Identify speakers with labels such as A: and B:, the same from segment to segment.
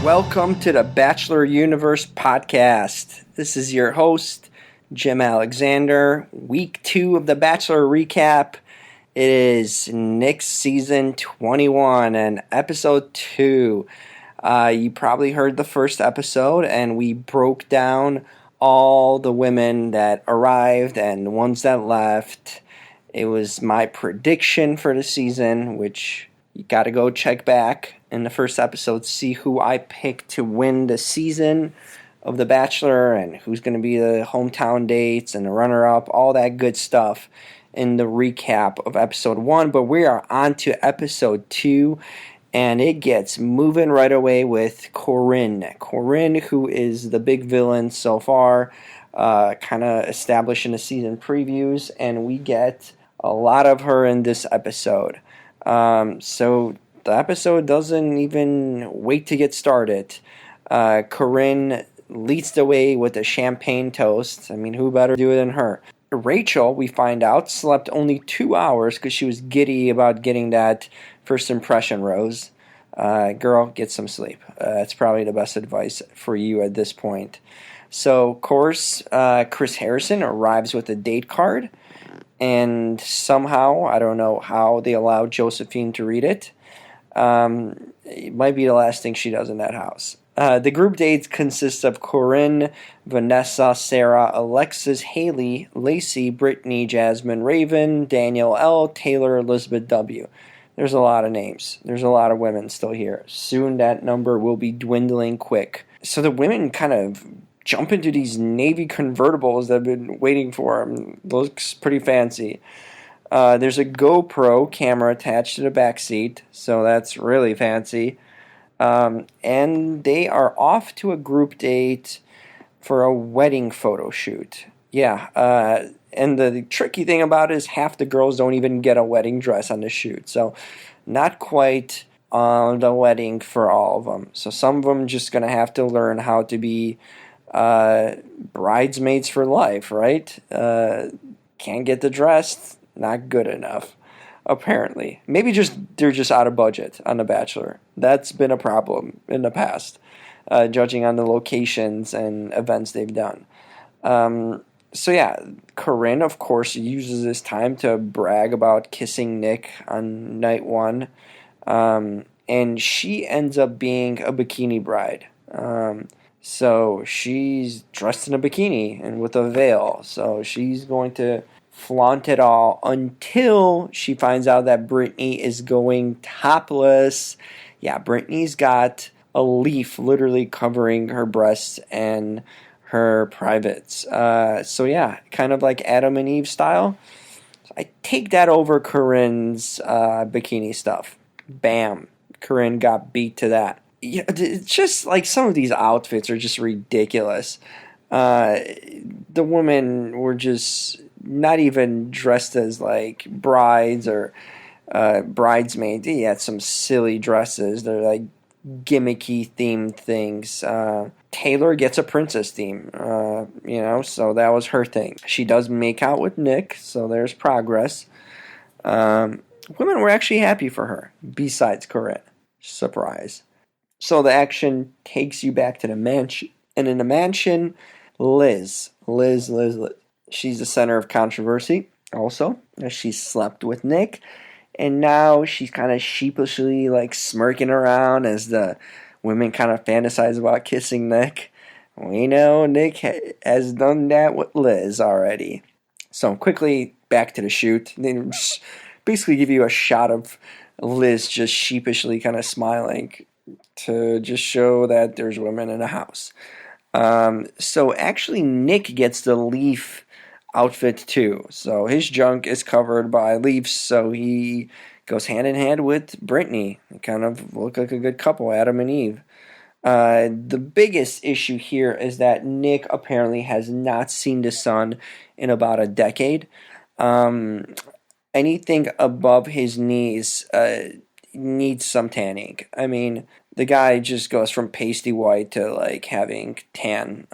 A: Welcome to the Bachelor Universe podcast. This is your host, Jim Alexander. Week 2 of the Bachelor recap. It is Nick's season 21 and episode 2. You probably heard the first episode, and we broke down all the women that arrived and the ones that left. It was my prediction for the season, which you got to go check back in the first episode, see who I picked to win the season of The Bachelor and who's going to be the hometown dates and the runner-up, all that good stuff in the recap of episode 1. But we are on to episode 2, and it gets moving right away with Corinne. Corinne, who is the big villain so far, kind of established in the season previews, and we get a lot of her in this episode. So the episode doesn't even wait to get started. Corinne leads the way with a champagne toast. I mean, who better do it than her? Rachel, we find out, slept only 2 hours because she was giddy about getting that first impression rose. Girl, get some sleep. That's probably the best advice for you at this point. So, of course, Chris Harrison arrives with a date card. And somehow, I don't know how they allowed Josephine to read it. It might be the last thing she does in that house. The group dates consist of Corinne, Vanessa, Sarah, Alexis, Haley, Lacey, Brittany, Jasmine, Raven, Daniel L, Taylor, Elizabeth W. There's a lot of names. There's a lot of women still here. Soon that number will be dwindling quick. So the women kind of jump into these Navy convertibles that I've been waiting for them. Looks pretty fancy. There's a GoPro camera attached to the back seat, so that's really fancy. And they are off to a group date for a wedding photo shoot. Yeah, and the tricky thing about it is half the girls don't even get a wedding dress on the shoot, so not quite the wedding for all of them. So some of them just going to have to learn how to be bridesmaids for life, right? Can't get the dress, not good enough, apparently. Maybe they're just out of budget on The Bachelor. That's been a problem in the past, judging on the locations and events they've done. So yeah, Corinne, of course, uses this time to brag about kissing Nick on night 1. And she ends up being a bikini bride. So she's dressed in a bikini and with a veil. So she's going to flaunt it all until she finds out that Brittany is going topless. Yeah, Brittany's got a leaf literally covering her breasts and her privates. So yeah, kind of like Adam and Eve style. So I take that over Corinne's bikini stuff. Bam. Corinne got beat to that. Yeah, it's just like some of these outfits are just ridiculous. The women were just not even dressed as like brides or bridesmaids. They had some silly dresses. They're like gimmicky themed things. Taylor gets a princess theme, so that was her thing. She does make out with Nick, so there's progress. Women were actually happy for her, besides Corinne. Surprise. So the action takes you back to the mansion. And in the mansion, Liz. She's the center of controversy also. She slept with Nick. And now she's kind of sheepishly like smirking around as the women kind of fantasize about kissing Nick. We know Nick has done that with Liz already. So quickly back to the shoot. They basically give you a shot of Liz just sheepishly kind of smiling to just show that there's women in the house. So actually Nick gets the leaf outfit too. So his junk is covered by leaves, so he goes hand in hand with Brittany. They kind of look like a good couple, Adam and Eve. The biggest issue here is that Nick apparently has not seen the sun in about a decade. Um, Anything above his knees needs some tanning. I mean, the guy just goes from pasty white to like having tan.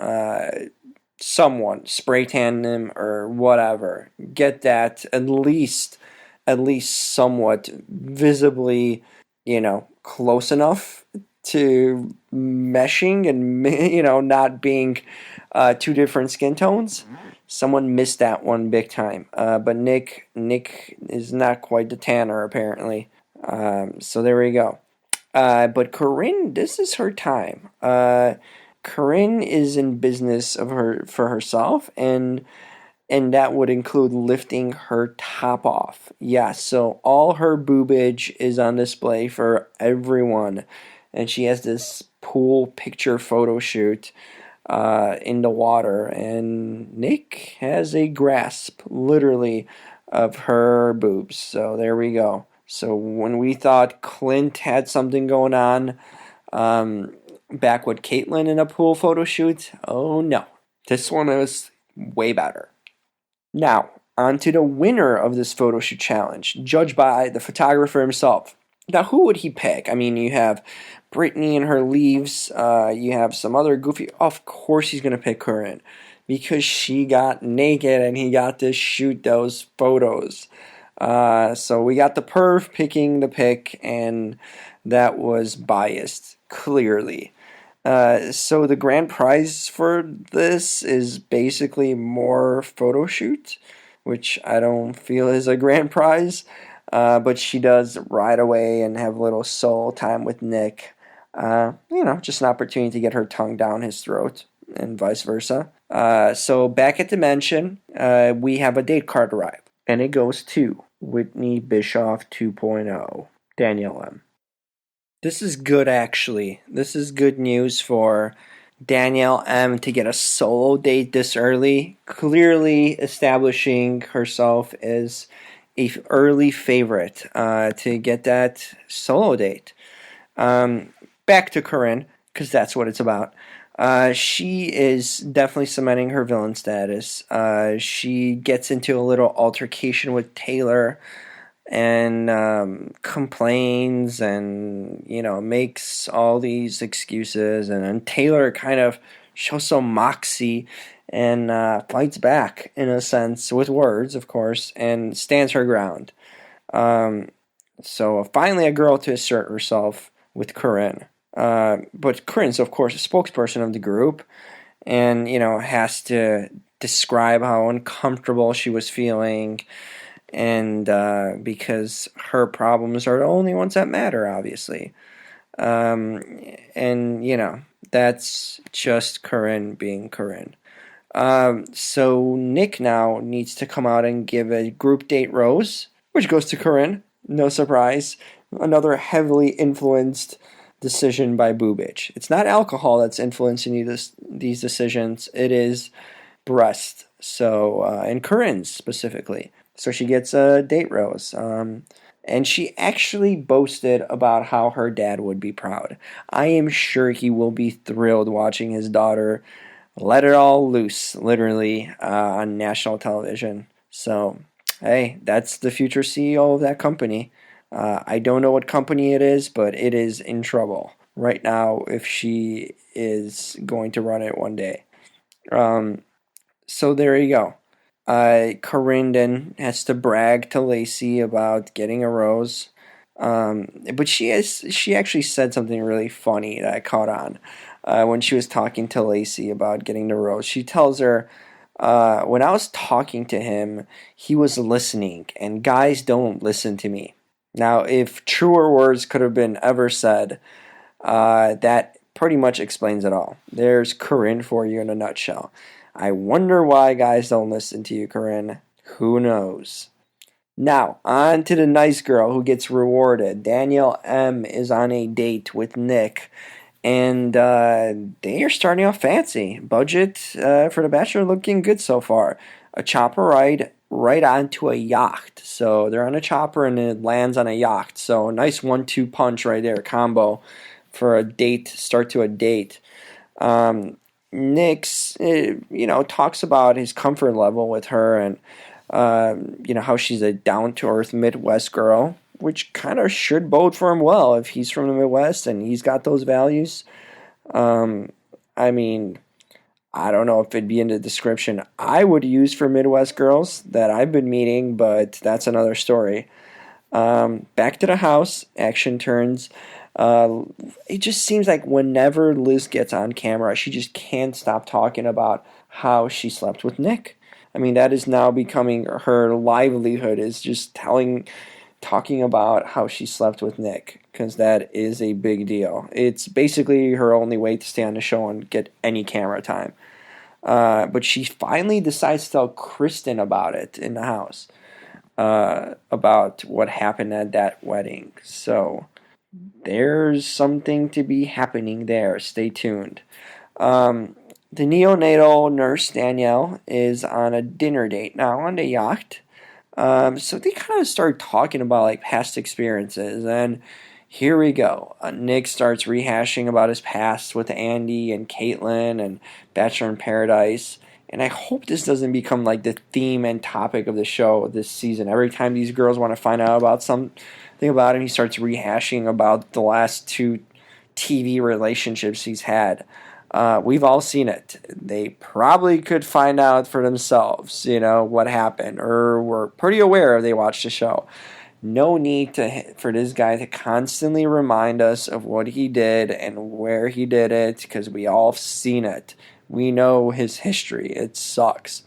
A: Someone spray tan him or whatever. Get that at least somewhat visibly, close enough to meshing and not being two different skin tones. Someone missed that one big time. But Nick is not quite the tanner apparently. So there we go. But Corinne, this is her time. Corinne is in business for herself, and that would include lifting her top off. Yeah, so all her boobage is on display for everyone, and she has this pool picture photo shoot in the water, and Nick has a grasp, literally, of her boobs. So there we go. So when we thought Clint had something going on, back with Caitlyn in a pool photo shoot, oh no, this one is way better. Now, on to the winner of this photo shoot challenge, judged by the photographer himself. Now, who would he pick? I mean, you have Brittany and her leaves. You have some other goofy. Of course, he's going to pick Corinne because she got naked and he got to shoot those photos. So we got the perv picking the pick, and that was biased, clearly. So the grand prize for this is basically more photo shoot, which I don't feel is a grand prize. But she does ride away and have a little soul time with Nick. Just an opportunity to get her tongue down his throat and vice versa. So back at the mansion, we have a date card arrive. And it goes to Whitney Bischoff 2.0, Danielle M. This is good, actually. This is good news for Danielle M to get a solo date this early, clearly establishing herself as a early favorite to get that solo date. Back to Corinne, because that's what it's about. She is definitely cementing her villain status. She gets into a little altercation with Taylor and complains and, makes all these excuses. And then Taylor kind of shows some moxie and fights back, in a sense, with words, of course, and stands her ground. So finally a girl to assert herself with Corinne. But Corinne's, of course, a spokesperson of the group and, has to describe how uncomfortable she was feeling and because her problems are the only ones that matter, obviously. That's just Corinne being Corinne. So Nick now needs to come out and give a group date rose, which goes to Corinne. No surprise. Another heavily influenced decision by boobage. It's not alcohol that's influencing these decisions. It is breast. So, and Corinne's specifically. So she gets a date rose. And she actually boasted about how her dad would be proud. I am sure he will be thrilled watching his daughter let it all loose, literally, on national television. So, hey, that's the future CEO of that company. I don't know what company it is, but it is in trouble right now if she is going to run it one day. So there you go. Corinne then has to brag to Lacey about getting a rose. But she actually said something really funny that I caught on when she was talking to Lacey about getting the rose. She tells her, when I was talking to him, he was listening, and guys don't listen to me. Now, if truer words could have been ever said, that pretty much explains it all. There's Corinne for you in a nutshell. I wonder why guys don't listen to you, Corinne. Who knows? Now, on to the nice girl who gets rewarded. Danielle M is on a date with Nick, and they are starting off fancy. Budget for the Bachelor looking good so far. A chopper ride right onto a yacht. So they're on a chopper and it lands on a yacht. So nice 1-2 punch right there, combo for a date, start to a date. Nick's, talks about his comfort level with her and, how she's a down-to-earth Midwest girl, which kind of should bode for him well if he's from the Midwest and he's got those values. I mean, I don't know if it'd be in the description I would use for Midwest girls that I've been meeting, but that's another story. Back to the house, action turns. It just seems like whenever Liz gets on camera, she just can't stop talking about how she slept with Nick. I mean, that is now becoming her livelihood, is just talking about how she slept with Nick, because that is a big deal. It's basically her only way to stay on the show and get any camera time. But she finally decides to tell Kristen about it in the house, about what happened at that wedding. So there's something to be happening there. Stay tuned. The neonatal nurse, Danielle, is on a dinner date now on the yacht. So they kind of start talking about like past experiences, and here we go. Nick starts rehashing about his past with Andy and Caitlin and Bachelor in Paradise. And I hope this doesn't become like the theme and topic of the show this season. Every time these girls want to find out about something about him, he starts rehashing about the last 2 TV relationships he's had. We've all seen it. They probably could find out for themselves, what happened, or were pretty aware they watched the show. No need for this guy to constantly remind us of what he did and where he did it, because we all have seen it. We know his history. It sucks,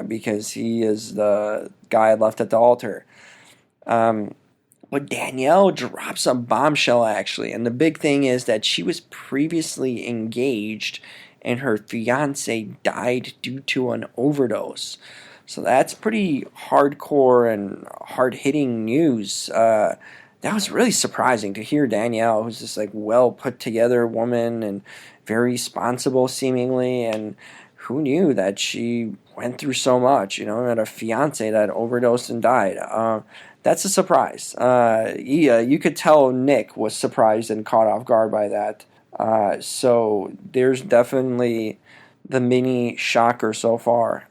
A: because he is the guy left at the altar. But Danielle drops a bombshell, actually. And the big thing is that she was previously engaged and her fiance died due to an overdose. So that's pretty hardcore and hard-hitting news. That was really surprising to hear Danielle, who's this like well put together woman and very responsible seemingly, and who knew that she went through so much, had a fiance that overdosed and died. That's a surprise. You could tell Nick was surprised and caught off guard by that. So there's definitely the mini shocker so far.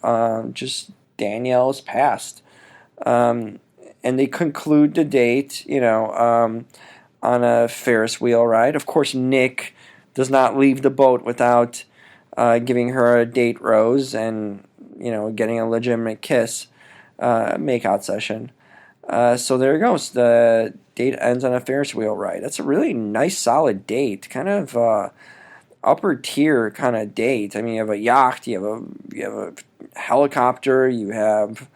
A: Just Danielle's past. And they conclude the date, on a Ferris wheel ride. Of course, Nick does not leave the boat without giving her a date rose and, getting a legitimate kiss, makeout session. So there it goes. The date ends on a Ferris wheel ride. That's a really nice, solid date. Kind of upper tier kind of date. I mean, you have a yacht, you have a helicopter, you have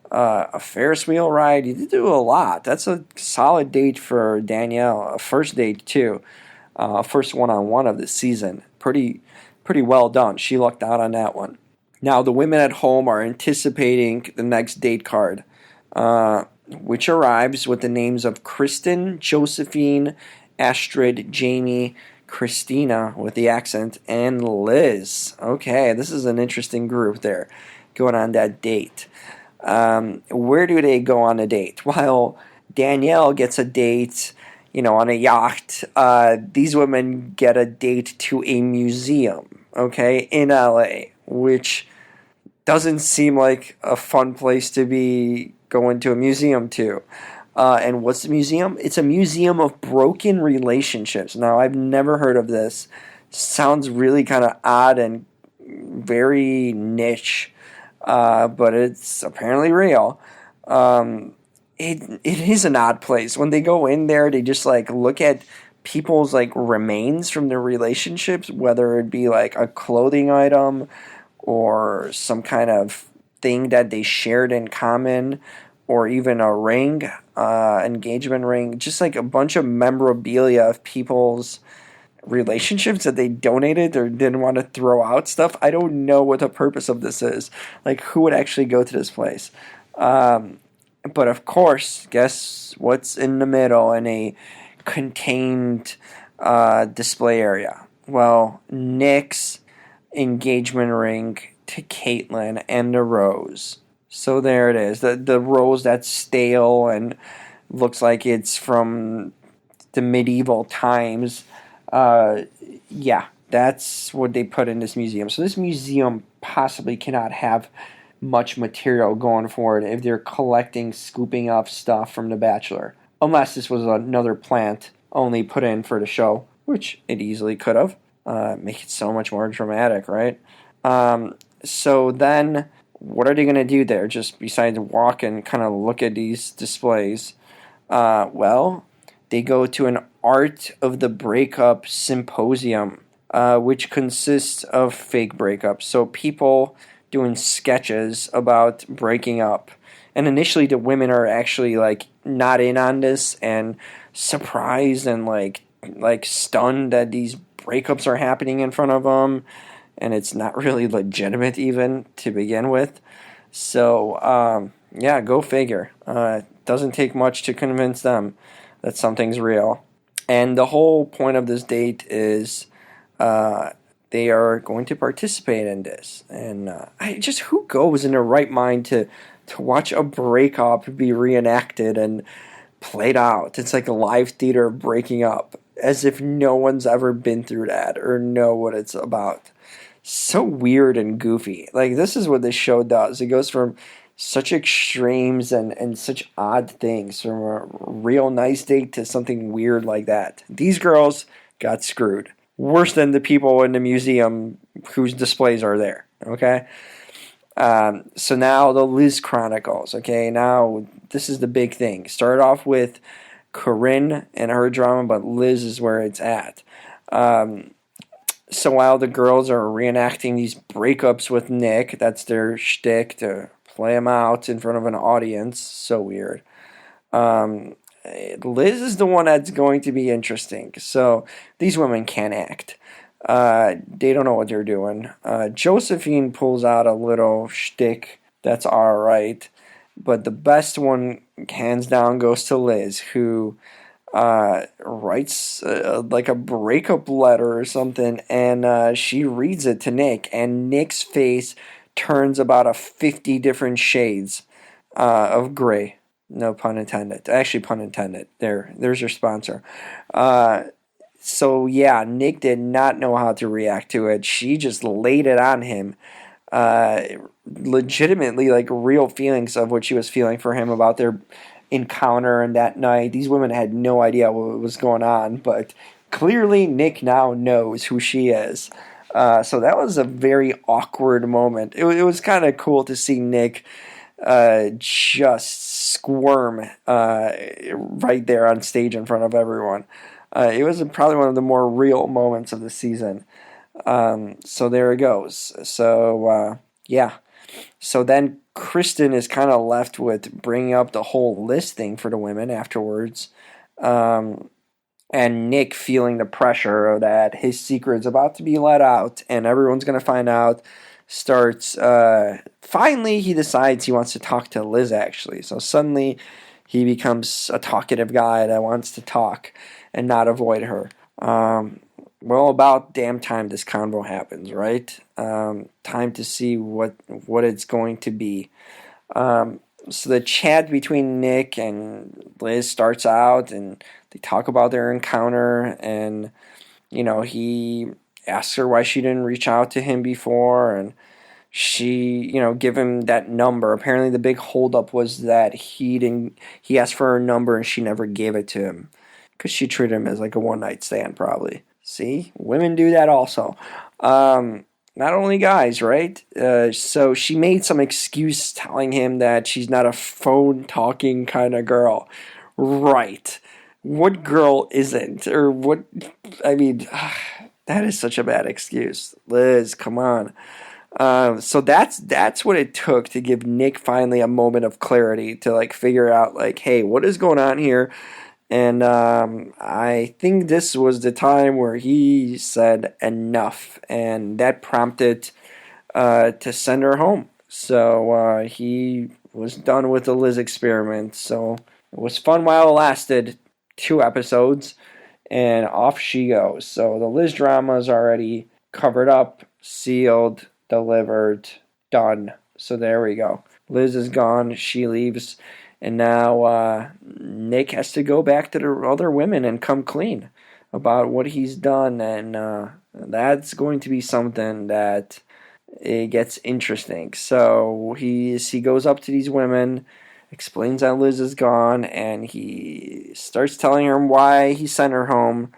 A: a Ferris wheel ride. You do a lot. That's a solid date for Danielle. A first date too. First one-on-one of the season. Pretty well done. She lucked out on that one. Now the women at home are anticipating the next date card, which arrives with the names of Kristen, Josephine, Astrid, Jamie, Christina with the accent, and Liz. Okay, this is an interesting group there going on that date. Where do they go on a date? While Danielle gets a date, on a yacht, these women get a date to a museum, okay, in LA, which doesn't seem like a fun place to be going to a museum to. And what's the museum? It's a museum of broken relationships. Now, I've never heard of this. Sounds really kind of odd and very niche, but it's apparently real. It is an odd place. When they go in there, they just like look at people's like remains from their relationships, whether it be like a clothing item or some kind of thing that they shared in common, or even a ring, engagement ring, just like a bunch of memorabilia of people's relationships that they donated or didn't want to throw out stuff. I don't know what the purpose of this is. Like, who would actually go to this place? But of course, guess what's in the middle in a contained display area? Well, Nick's engagement ring to Caitlin and the rose. So there it is. The rose that's stale and looks like it's from the medieval times. Yeah, that's what they put in this museum. So this museum possibly cannot have much material going forward if they're collecting, scooping up stuff from The Bachelor. Unless this was another plant only put in for the show, which it easily could have. Make it so much more dramatic, right? So then, what are they going to do there, just besides walk and kind of look at these displays? Well, they go to an Art of the Breakup symposium, which consists of fake breakups. So people doing sketches about breaking up. And initially the women are actually like not in on this and surprised and like stunned that these breakups are happening in front of them, and it's not really legitimate even to begin with. So yeah, go figure. Doesn't take much to convince them that something's real. And the whole point of this date is they are going to participate in this. And who goes in their right mind to watch a breakup be reenacted and played out? It's like a live theater of breaking up, as if no one's ever been through that or know what it's about. So weird and goofy. Like, this is what this show does. It goes from such extremes and such odd things, from a real nice date to something weird like that. These girls got screwed. Worse than the people in the museum whose displays are there, okay? So now the Liz Chronicles, okay? Now, this is the big thing. Started off with Corinne and her drama, but Liz is where it's at. So while the girls are reenacting these breakups with Nick, that's their shtick, to play them out in front of an audience. So weird. Liz is the one that's going to be interesting. So these women can't act. They don't know what they're doing. Josephine pulls out a little shtick that's all right. But the best one, hands down, goes to Liz, who writes like a breakup letter or something, and she reads it to Nick, and Nick's face turns about 50 different shades of gray. No pun intended. Actually, pun intended. There's your sponsor. So yeah, Nick did not know how to react to it. She just laid it on him. Legitimately, like, real feelings of what she was feeling for him about their encounter and that night. These women had no idea what was going on, but clearly Nick now knows who she is. So that was a very awkward moment. It was kind of cool to see Nick just squirm right there on stage in front of everyone. It was probably one of the more real moments of the season. So there it goes. So yeah. So then Kristen is kind of left with bringing up the whole list thing for the women afterwards. And Nick feeling the pressure of that. His secret's about to be let out and everyone's going to find out. Starts, finally he decides he wants to talk to Liz, actually. So suddenly he becomes a talkative guy that wants to talk and not avoid her. Well, about damn time this convo happens, right? Time to see what it's going to be. So the chat between Nick and Liz starts out, and they talk about their encounter, and, you know, he asks her why she didn't reach out to him before, and she, you know, give him that number. Apparently the big holdup was that he asked for her number and she never gave it to him, because she treated him as like a one-night stand, probably. See? Women do that also. Not only guys, right? So she made some excuse telling him that she's not a phone-talking kind of girl. Right. What girl isn't? Or what... I mean, that is such a bad excuse. Liz, come on. So that's what it took to give Nick finally a moment of clarity to, like, figure out, like, hey, what is going on here? And I think this was the time where he said enough, and that prompted to send her home. So he was done with the Liz experiment. So it was fun while it lasted. 2 episodes, and off she goes. So the Liz drama is already covered up, sealed, delivered, done. So there we go. Liz is gone. She leaves And now Nick has to go back to the other women and come clean about what he's done. And that's going to be something that it gets interesting. So he goes up to these women, explains that Liz is gone, and he starts telling her why he sent her home.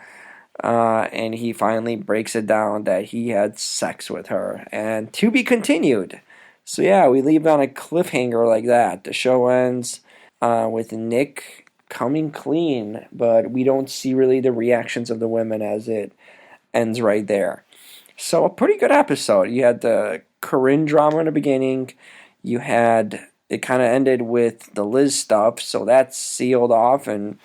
A: And he finally breaks it down that he had sex with her. And to be continued. So yeah, we leave on a cliffhanger like that. The show ends with Nick coming clean, but we don't see really the reactions of the women as it ends right there. So a pretty good episode. You had the Corinne drama in the beginning. You had, it kind of ended with the Liz stuff, so that's sealed off and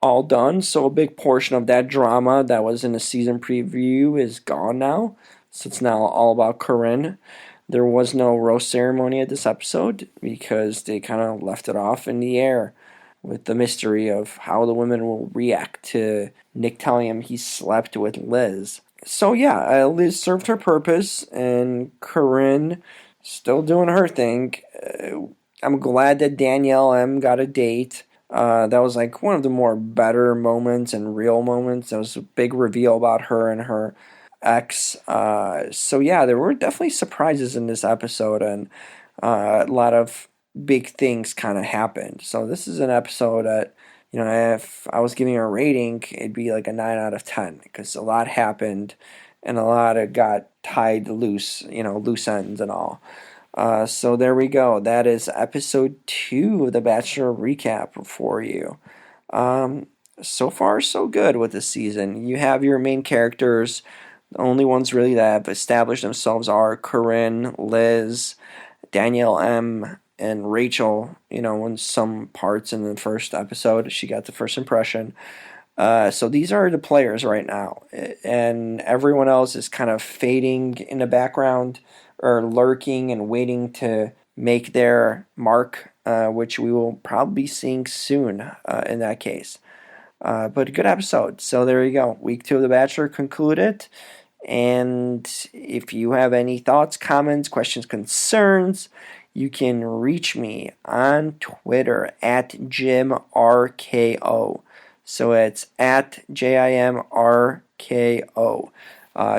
A: all done. So a big portion of that drama that was in the season preview is gone now. So it's now all about Corinne. There was no roast ceremony at this episode because they kind of left it off in the air with the mystery of how the women will react to Nick telling him he slept with Liz. So yeah, Liz served her purpose, and Corinne still doing her thing. I'm glad that Danielle M got a date. That was like one of the more better moments and real moments. There was a big reveal about her and her ex. So yeah, there were definitely surprises in this episode, and a lot of big things kind of happened. So this is an episode that, if I was giving a rating, it'd be like a 9 out of 10 because a lot happened and a lot of got tied loose, loose ends and all. So there we go. That is episode 2 of the Bachelor recap for you. So far, so good with this season. You have your main characters. The only ones really that have established themselves are Corinne, Liz, Danielle M, and Rachel. In some parts in the first episode, she got the first impression. So these are the players right now. And everyone else is kind of fading in the background or lurking and waiting to make their mark, which we will probably be seeing soon in that case. But a good episode. So there you go. Week 2 of The Bachelor concluded. And if you have any thoughts, comments, questions, concerns, you can reach me on Twitter at JimRKO. So it's at JIMRKO.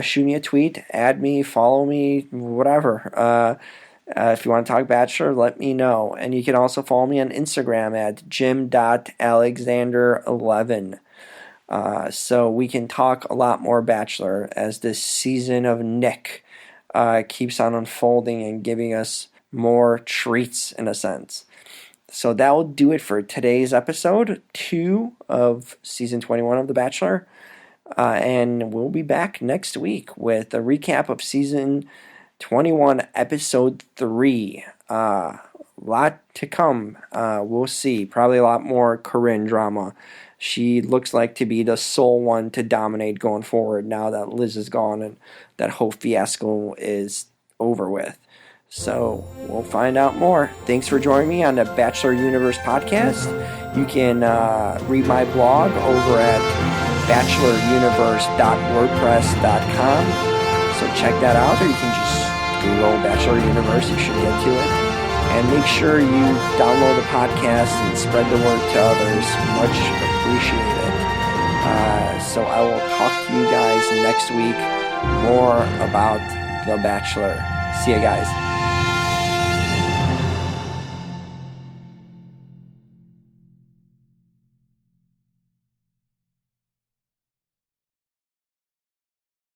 A: Shoot me a tweet, add me, follow me, whatever. If you want to talk Bachelor, let me know. And you can also follow me on Instagram at jim.alexander11. So we can talk a lot more Bachelor as this season of Nick keeps on unfolding and giving us more treats in a sense. So that will do it for today's episode 2 of season 21 of The Bachelor. And we'll be back next week with a recap of season 21, episode 3. Lot to come. We'll see. Probably a lot more Corinne drama. She looks like to be the sole one to dominate going forward now that Liz is gone and that whole fiasco is over with. So we'll find out more. Thanks for joining me on the Bachelor Universe podcast. You can read my blog over at bacheloruniverse.wordpress.com. So check that out, or you can just Google Bachelor Universe. You should get to it. And make sure you download the podcast and spread the word to others. Much appreciated. So I will talk to you guys next week more about The Bachelor. See you guys.